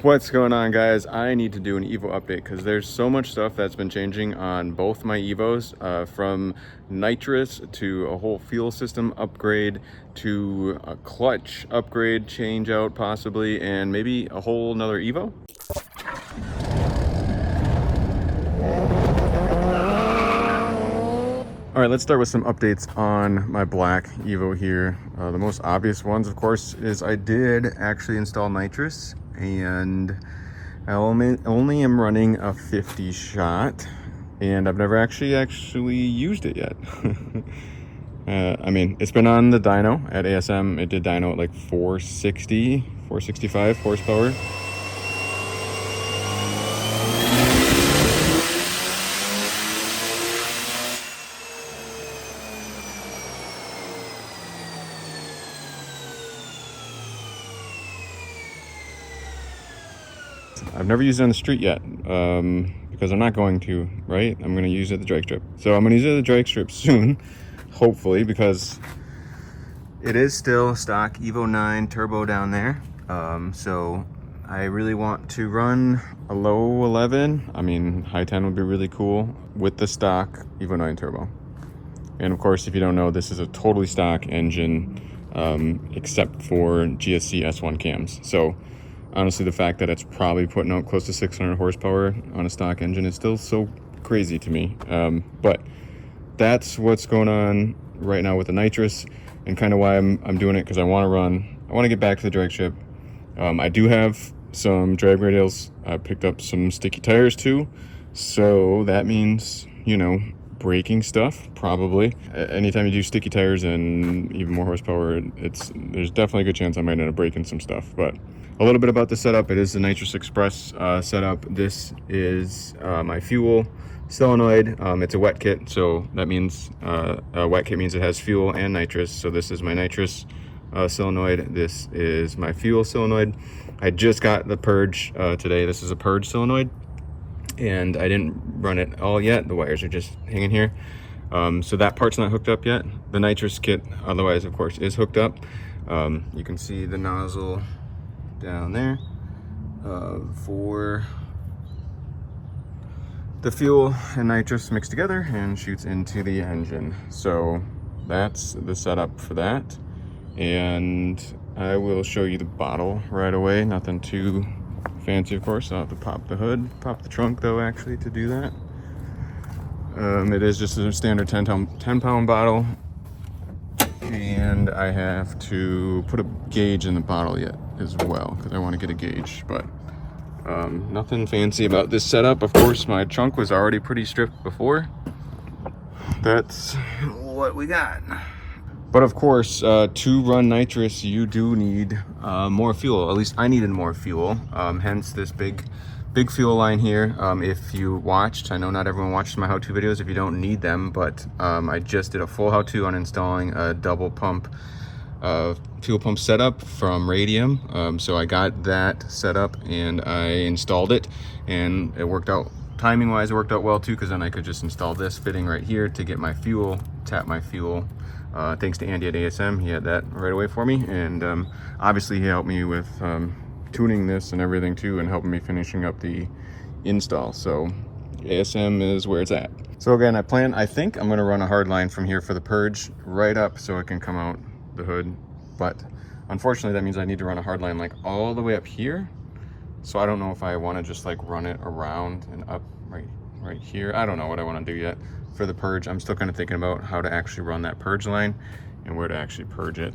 What's going on, guys? I need to do an Evo update because there's so much stuff that's been changing on both my Evos, from Nitrous to a whole fuel system upgrade to a clutch upgrade change out possibly, and maybe a whole nother Evo. All right, let's start with some updates on my black Evo here. The most obvious ones, of course, is I did actually install Nitrous, and I only am running a 50 shot, and I've never actually used it yet. I mean, it's been on the dyno at ASM. It did dyno at like 460, 465 horsepower. I've never used it on the street yet, because I'm not going to, right? I'm going to use it at the drag strip. So I'm going to use it at the drag strip soon, hopefully, because it is still stock Evo 9 turbo down there. So I really want to run a low 11. I mean, high 10 would be really cool with the stock Evo 9 turbo. And of course, if you don't know, this is a totally stock engine, except for GSC S1 cams. So honestly, the fact that it's probably putting out close to 600 horsepower on a stock engine is still so crazy to me. But that's what's going on right now with the Nitrous, and kind of why I'm doing it, because I want to get back to the drag strip. I do have some drag radials. I picked up some sticky tires too, so that means, you know, braking stuff probably. Anytime you do sticky tires and even more horsepower, there's definitely a good chance I might end up breaking some stuff. But a little bit about the setup: it is the Nitrous Express setup. This is my fuel solenoid. It's a wet kit, so that means a wet kit means it has fuel and nitrous. So this is my nitrous solenoid. This is my fuel solenoid. I just got the purge today. This is a purge solenoid, and I didn't run it all yet. The wires are just hanging here, so that part's not hooked up yet. The nitrous kit, otherwise, of course, is hooked up. You can see the nozzle down there for the fuel and nitrous mixed together and shoots into the engine. So that's the setup for that, and I will show you the bottle right away. Nothing too fancy, of course. I'll have to pop the hood, pop the trunk though, actually, to do that. It is just a standard 10 pound bottle, and I have to put a gauge in the bottle yet as well, because I want to get a gauge. But nothing fancy about this setup. Of course, my trunk was already pretty stripped before. That's what we got. But of course, to run nitrous, you do need more fuel. At least I needed more fuel, hence this big fuel line here. If you watched, I know not everyone watches my how-to videos if you don't need them, but I just did a full how-to on installing a double pump fuel pump setup from Radium. So I got that set up and I installed it, and it worked out. Timing wise, it worked out well too, because then I could just install this fitting right here to get my fuel, tap my fuel. Thanks to Andy at ASM, he had that right away for me, and obviously he helped me with tuning this and everything too, and helping me finishing up the install. So ASM is where it's at. So again, I think I'm going to run a hard line from here for the purge right up so it can come out the hood, but unfortunately that means I need to run a hard line like all the way up here. So I don't know if I want to just like run it around and up right here. I don't know what I want to do yet for the purge. I'm still kind of thinking about how to actually run that purge line and where to actually purge it.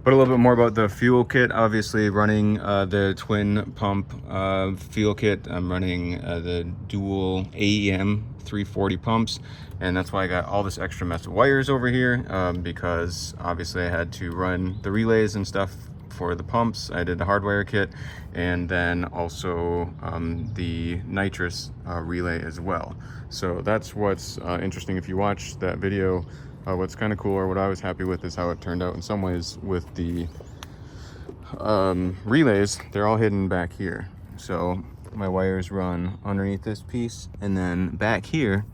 But a little bit more about the fuel kit. Obviously running the twin pump fuel kit. I'm running the dual AEM 340 pumps, and that's why I got all this extra mess of wires over here, because obviously I had to run the relays and stuff for the pumps. I did the hardwire kit, and then also the nitrous relay as well. So that's what's interesting. If you watch that video, what's kind of cool, or what I was happy with, is how it turned out in some ways with the relays. They're all hidden back here. So my wires run underneath this piece, and then back here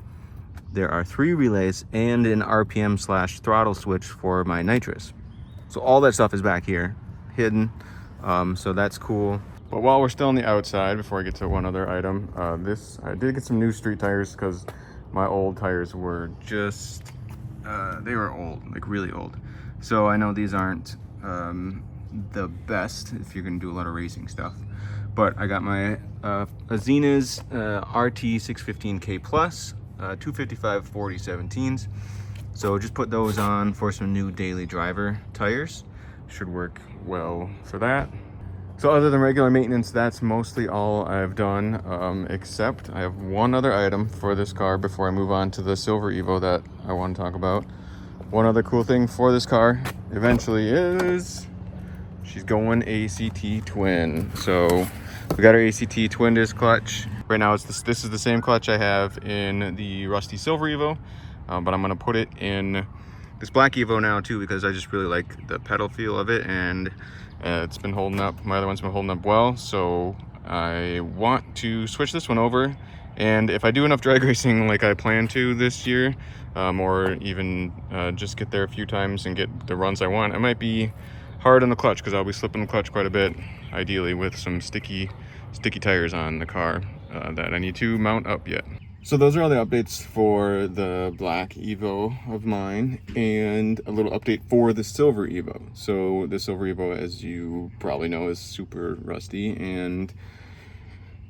there are 3 relays and an RPM/throttle switch for my nitrous. So all that stuff is back here hidden. So that's cool. But while we're still on the outside, before I get to one other item, I did get some new street tires because my old tires were just, they were old, like really old. So I know these aren't the best if you're gonna do a lot of racing stuff. But I got my Azena's RT 615K Plus, 255 4017s. So just put those on for some new daily driver tires. Should work well for that. So other than regular maintenance, that's mostly all I've done, except I have one other item for this car before I move on to the Silver EVO that I want to talk about. One other cool thing for this car eventually is she's going ACT twin. So we got our ACT twin disc clutch. Right now this is the same clutch I have in the rusty Silver EVO, but I'm gonna put it in this black EVO now too because I just really like the pedal feel of it, and it's been holding up. My other one's been holding up well, so I want to switch this one over. And if I do enough drag racing like I plan to this year, or even just get there a few times and get the runs I want, I might be hard on the clutch because I'll be slipping the clutch quite a bit, ideally with some sticky tires on the car that I need to mount up yet. So those are all the updates for the black EVO of mine, and a little update for the Silver EVO. So the Silver EVO, as you probably know, is super rusty and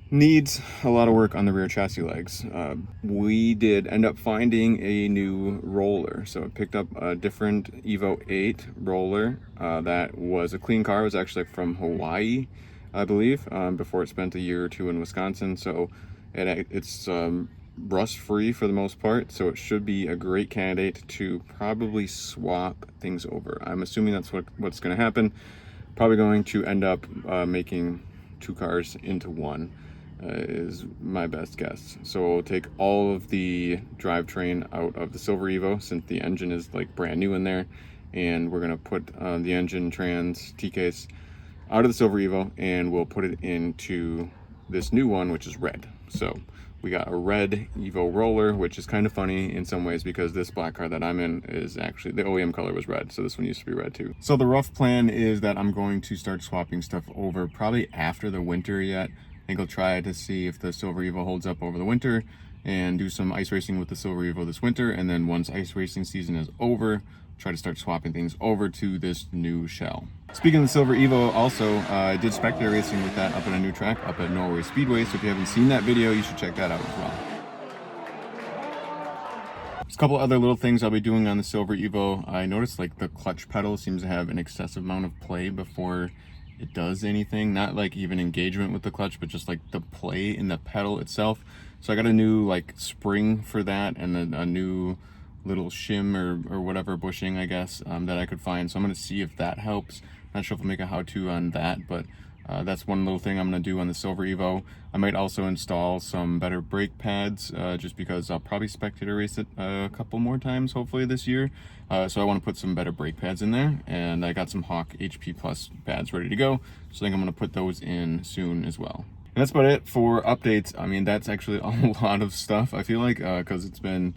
needs a lot of work on the rear chassis legs. We did end up finding a new roller. So I picked up a different EVO 8 roller that was a clean car. It was actually from Hawaii, I believe, before it spent a year or two in Wisconsin. So it's rust free for the most part, so it should be a great candidate to probably swap things over. I'm assuming that's what's going to happen. Probably going to end up making two cars into one is my best guess. So we'll take all of the drivetrain out of the Silver EVO since the engine is like brand new in there, and we're going to put the engine, trans, T-case out of the Silver EVO, and we'll put it into this new one, which is red. So we got a red EVO roller, which is kind of funny in some ways because this black car that I'm in is actually, the OEM color was red, so this one used to be red too. So the rough plan is that I'm going to start swapping stuff over probably after the winter yet. I think I'll try to see if the Silver EVO holds up over the winter and do some ice racing with the Silver EVO this winter, and then once ice racing season is over, try to start swapping things over to this new shell. Speaking of the Silver EVO, also, I did Spectator Racing with that up at a new track up at Norway Speedway, so if you haven't seen that video, you should check that out as well. There's a couple other little things I'll be doing on the Silver EVO. I noticed like the clutch pedal seems to have an excessive amount of play before it does anything. Not like even engagement with the clutch, but just like the play in the pedal itself. So I got a new like spring for that, and then a new little shim or whatever bushing, I guess, that I could find. So I'm going to see if that helps. Not sure if I'll make a how-to on that, but that's one little thing I'm going to do on the Silver EVO. I might also install some better brake pads, just because I'll probably Spectator race it a couple more times, hopefully this year. So I want to put some better brake pads in there, and I got some Hawk HP Plus pads ready to go. So I think I'm going to put those in soon as well. And that's about it for updates. I mean, that's actually a lot of stuff, I feel like, because it's been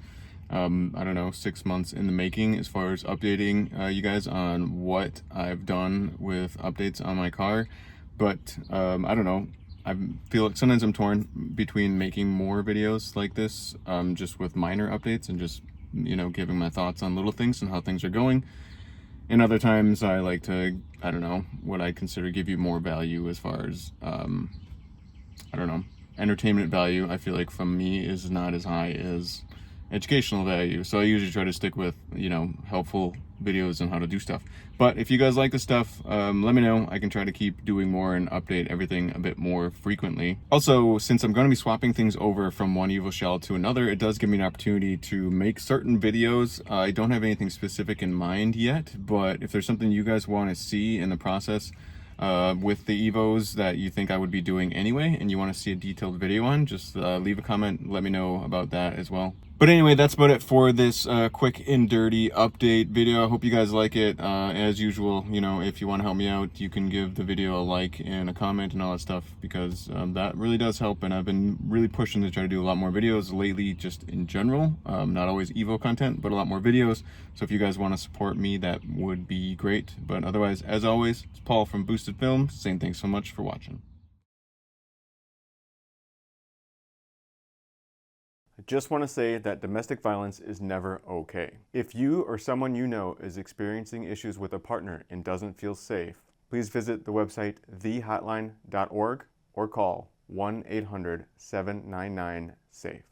I don't know, 6 months in the making as far as updating you guys on what I've done with updates on my car. But I don't know, I feel like sometimes I'm torn between making more videos like this, just with minor updates and just, you know, giving my thoughts on little things and how things are going. And other times I like to, I don't know, what I consider give you more value as far as, I don't know, entertainment value. I feel like from me is not as high as educational value, so I usually try to stick with, you know, helpful videos on how to do stuff. But if you guys like the stuff, let me know. I can try to keep doing more and update everything a bit more frequently. Also, since I'm going to be swapping things over from one EVO shell to another, it does give me an opportunity to make certain videos. I don't have anything specific in mind yet, but if there's something you guys want to see in the process with the EVOs that you think I would be doing anyway, and you want to see a detailed video on, just leave a comment, let me know about that as well. But anyway, that's about it for this quick and dirty update video. I hope you guys like it. As usual, you know, if you want to help me out, you can give the video a like and a comment and all that stuff, because that really does help. And I've been really pushing to try to do a lot more videos lately, just in general. Not always EVO content, but a lot more videos. So if you guys want to support me, that would be great. But otherwise, as always, it's Paul from Boosted Films saying thanks so much for watching. I just want to say that domestic violence is never okay. If you or someone you know is experiencing issues with a partner and doesn't feel safe, please visit the website thehotline.org or call 1-800-799-SAFE.